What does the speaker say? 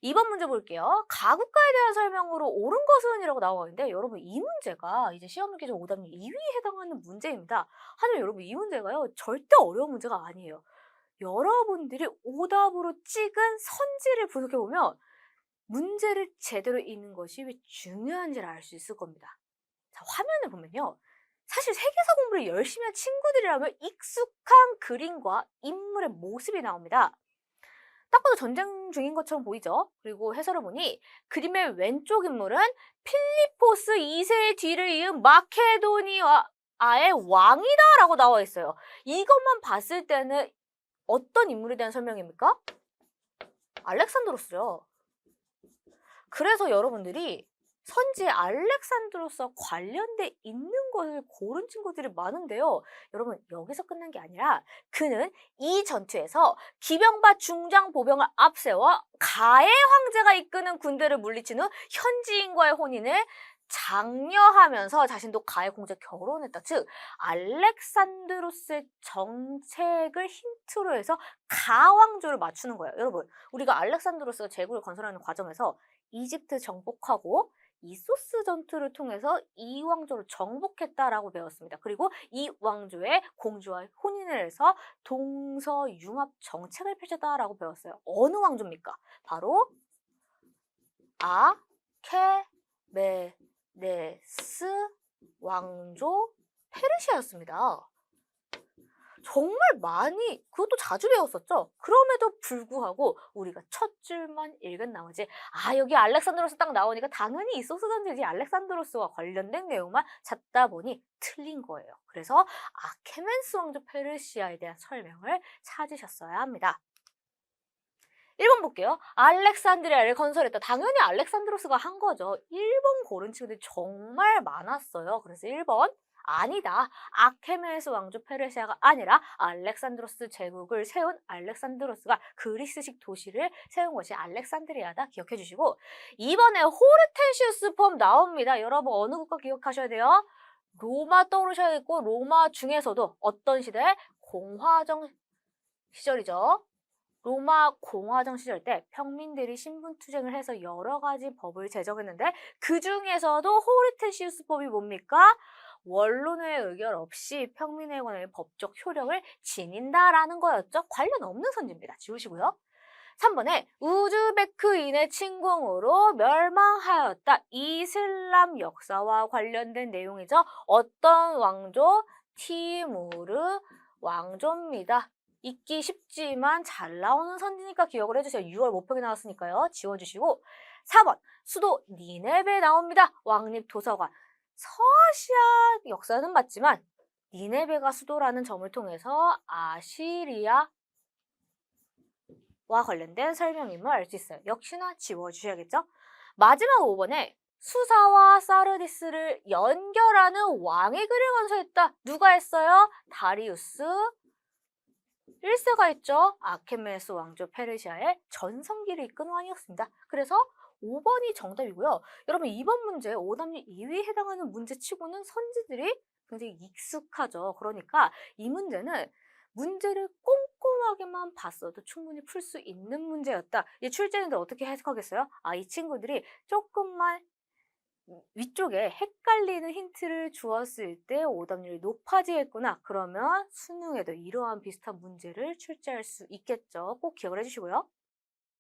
2번 문제 볼게요. 가국가에 대한 설명으로 옳은 것은 이라고 나와 있는데 여러분 이 문제가 이제 시험문제 오답률 2위에 해당하는 문제입니다. 하지만 여러분 이 문제가요. 절대 어려운 문제가 아니에요. 여러분들이 오답으로 찍은 선지를 분석해 보면 문제를 제대로 읽는 것이 왜 중요한지를 알 수 있을 겁니다. 자, 화면을 보면요. 사실 세계사 공부를 열심히 한 친구들이라면 익숙한 그림과 인물의 모습이 나옵니다. 딱 봐도 전쟁 중인 것처럼 보이죠? 그리고 해설을 보니 그림의 왼쪽 인물은 필리포스 2세의 뒤를 이은 마케도니아의 왕이다라고 나와 있어요. 이것만 봤을 때는 어떤 인물에 대한 설명입니까? 알렉산드로스죠. 그래서 여러분들이 선지 알렉산드로스와 관련돼 있는 것을 고른 친구들이 많은데요. 여러분 여기서 끝난 게 아니라 그는 이 전투에서 기병과 중장 보병을 앞세워 가해 황제가 이끄는 군대를 물리친 후 현지인과의 혼인을 장려하면서 자신도 가해 공자 결혼했다. 즉 알렉산드로스의 정책을 힌트로 해서 가왕조를 맞추는 거예요. 여러분 우리가 알렉산드로스가 제국을 건설하는 과정에서 이집트 정복하고 이소스 전투를 통해서 이 왕조를 정복했다라고 배웠습니다. 그리고 이 왕조의 공주와 혼인을 해서 동서융합 정책을 펼쳤다라고 배웠어요. 어느 왕조입니까? 바로 아케메네스 왕조 페르시아였습니다. 정말 많이 그것도 자주 배웠었죠. 그럼에도 불구하고 우리가 첫 줄만 읽은 나머지 여기 알렉산드로스 딱 나오니까 당연히 이소스 전쟁이 알렉산드로스와 관련된 내용만 찾다 보니 틀린 거예요. 그래서 아케멘스 왕조 페르시아에 대한 설명을 찾으셨어야 합니다. 1번 볼게요. 알렉산드리아를 건설했다. 당연히 알렉산드로스가 한 거죠. 1번 고른 친구들이 정말 많았어요. 그래서 1번 아니다. 아케메네스 왕조 페르시아가 아니라 알렉산드로스 제국을 세운 알렉산드로스가 그리스식 도시를 세운 것이 알렉산드리아다. 기억해 주시고 2번에 호르텐시우스 폼 나옵니다. 여러분 어느 국가 기억하셔야 돼요? 로마 떠오르셔야겠고 로마 중에서도 어떤 시대? 공화정 시절이죠. 로마 공화정 시절 때 평민들이 신분투쟁을 해서 여러 가지 법을 제정했는데 그 중에서도 호르텐시우스법이 뭡니까? 원론의 의결 없이 평민에 관한 법적 효력을 지닌다라는 거였죠. 관련 없는 선지입니다. 지우시고요. 3번에 우즈베크인의 침공으로 멸망하였다. 이슬람 역사와 관련된 내용이죠. 어떤 왕조? 티무르 왕조입니다. 읽기 쉽지만 잘 나오는 선지니까 기억을 해주세요. 6월 모평에 나왔으니까요. 지워주시고 4번 수도 니네베 나옵니다. 왕립 도서관. 서아시아 역사는 맞지만 니네베가 수도라는 점을 통해서 아시리아와 관련된 설명임을 알 수 있어요. 역시나 지워주셔야겠죠? 마지막 5번에 수사와 사르디스를 연결하는 왕의 글을 건설했다. 누가 했어요? 다리우스 1세가 있죠. 아케메네스 왕조 페르시아의 전성기를 이끈 왕이었습니다. 그래서 5번이 정답이고요. 여러분 이번 문제 오답률 2위에 해당하는 문제치고는 선지들이 굉장히 익숙하죠. 그러니까 이 문제는 문제를 꼼꼼하게만 봤어도 충분히 풀 수 있는 문제였다. 이 출제인들 어떻게 해석하겠어요? 이 친구들이 조금만 위쪽에 헷갈리는 힌트를 주었을 때 오답률이 높아지겠구나. 그러면 수능에도 이러한 비슷한 문제를 출제할 수 있겠죠. 꼭 기억을 해주시고요.